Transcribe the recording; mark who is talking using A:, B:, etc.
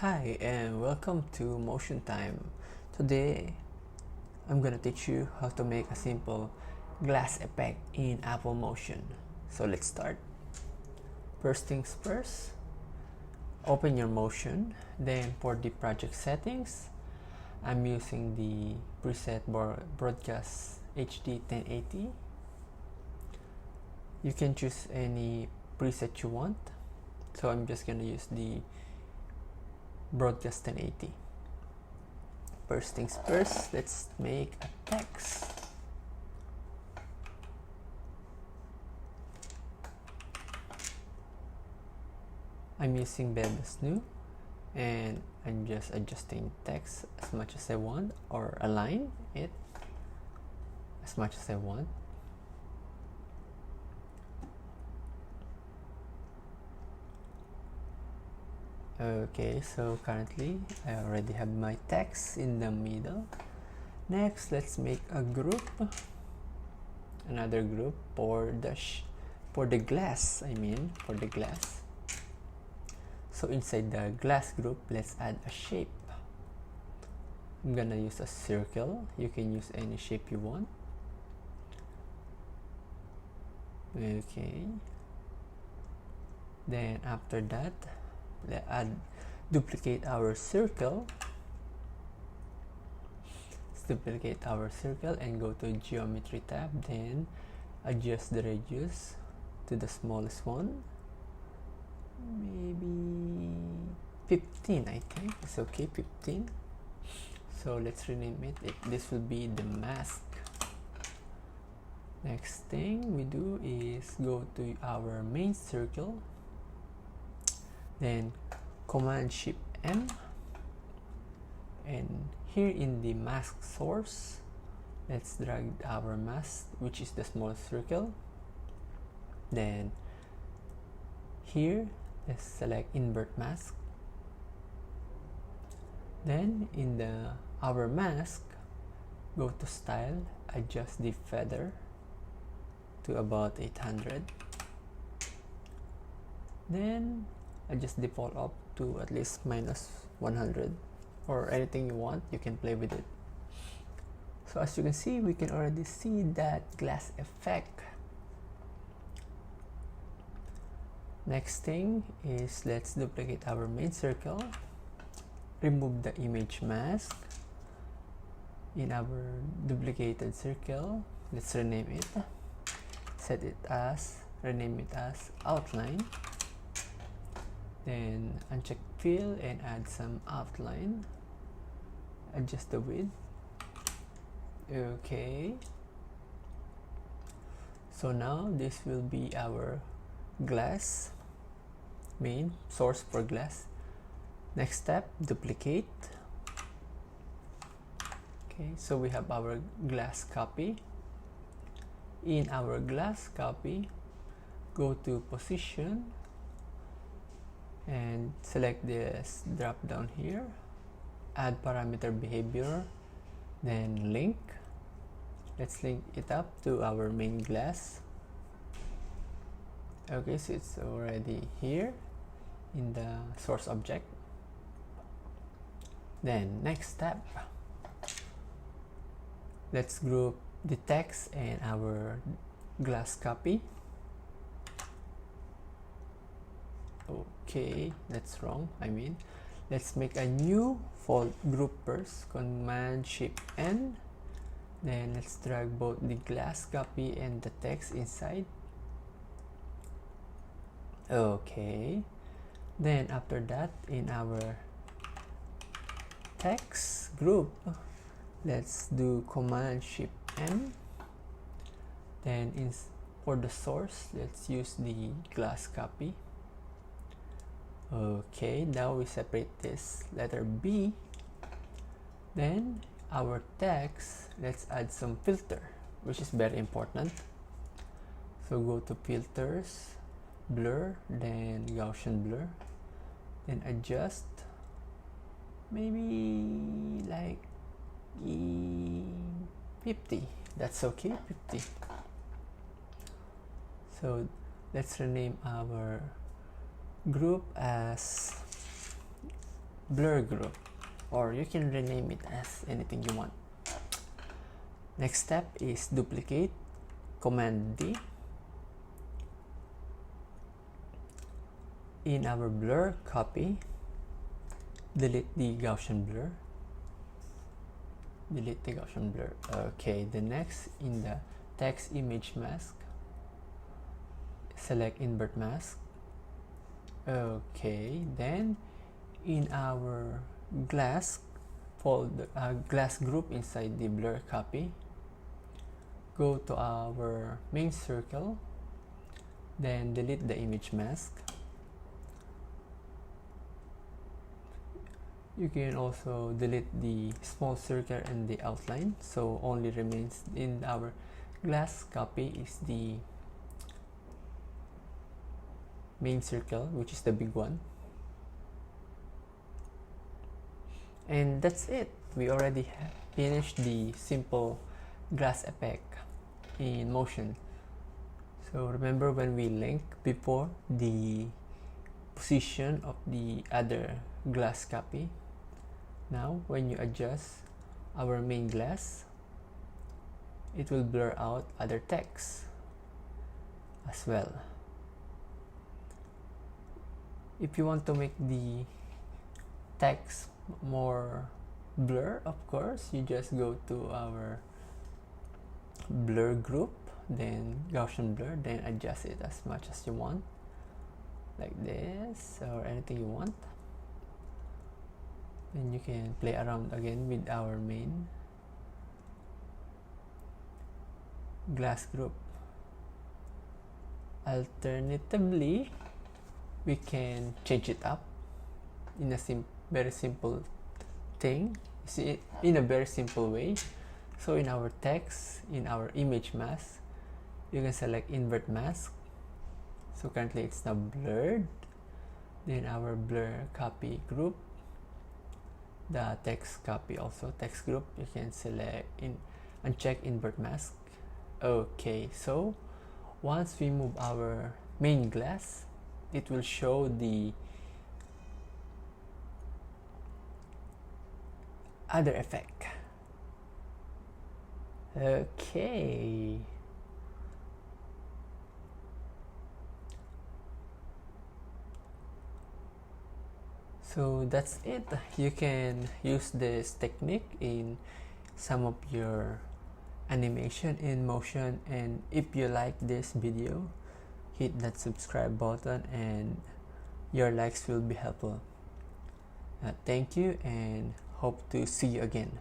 A: Hi and welcome to Motion Time. Today I'm gonna teach you how to make a simple glass effect in Apple Motion. So let's start. First things first, open your Motion. Then for the project settings, I'm using the preset broadcast HD 1080. You can choose any preset you want. So I'm just gonna use the broadcast 1080. First things first, let's make a text. I'm using Bebas New and I'm just adjusting text as much as I want, or align it as much as I want. Okay, so currently I already have my text in the middle. Next, let's make a group, another group for the glass. For the glass. So inside the glass group, let's add a shape. I'm gonna use a circle. You can use any shape you want. Okay. Then after that, duplicate our circle. Let's duplicate our circle and go to Geometry tab. Then adjust the radius to the smallest one. Maybe 15, I think. It's okay, 15. So let's rename it. This will be the mask. Next thing we do is go to our main circle. Then Command Shift M, and here in the mask source, let's drag our mask, which is the small circle. Then here, let's select invert mask. Then in our mask, go to style, adjust the feather to about 800. Then adjust default up to at least minus 100, or anything you want. You can play with it. So as you can see, we can already see that glass effect. Next thing is, let's duplicate our main circle, remove the image mask. In our duplicated circle, let's rename it, rename it as outline. Then uncheck fill and add some outline. Adjust the width. Okay. So now this will be our glass, main source for glass. Next step, duplicate. Okay, so we have our glass copy. In our glass copy, go to position and select this drop down here, add parameter behavior, then link. Let's link it up to our main glass. Okay, so it's already here in the source object. Then next step, let's group the text and our glass copy. Okay, that's wrong. Let's make a new group first. Command Shift N. Then let's drag both the glass copy and the text inside. Okay. Then after that, in our text group, let's do Command Shift M. Then for the source, let's use the glass copy. Okay, now we separate this letter B. Then our text, let's add some filter, which is very important. So go to filters, blur, then Gaussian blur, then adjust, maybe like 50. That's okay, 50. So let's rename our group as blur group, or you can rename it as anything you want. Next step is duplicate, Command D. In our blur, copy, delete the Gaussian blur. Delete the Gaussian blur. Okay, the next, in the text image mask, select invert mask. Okay, then in our glass folder, glass group inside the blur copy, go to our main circle, then delete the image mask. You can also delete the small circle and the outline, so only remains in our glass copy is the main circle, which is the big one. And that's it. We already finished the simple glass effect in motion. So remember when we linked before the position of the other glass copy? Now when you adjust our main glass, it will blur out other text as well. If you want to make the text more blur, of course, you just go to our blur group, then Gaussian blur, then adjust it as much as you want, like this, or anything you want. Then you can play around again with our main glass group. Alternatively, we can change it up in a very simple thing, in a very simple way. So in our text, in our image mask, you can select invert mask. So currently it's now blurred. Then our blur copy group, the text copy also, text group, you can select uncheck invert mask. Okay, so once we move our main glass, it will show the other effect. Okay, so that's it. You can use this technique in some of your animation in motion, and if you like this video, hit that subscribe button and your likes will be helpful. Thank you and hope to see you again.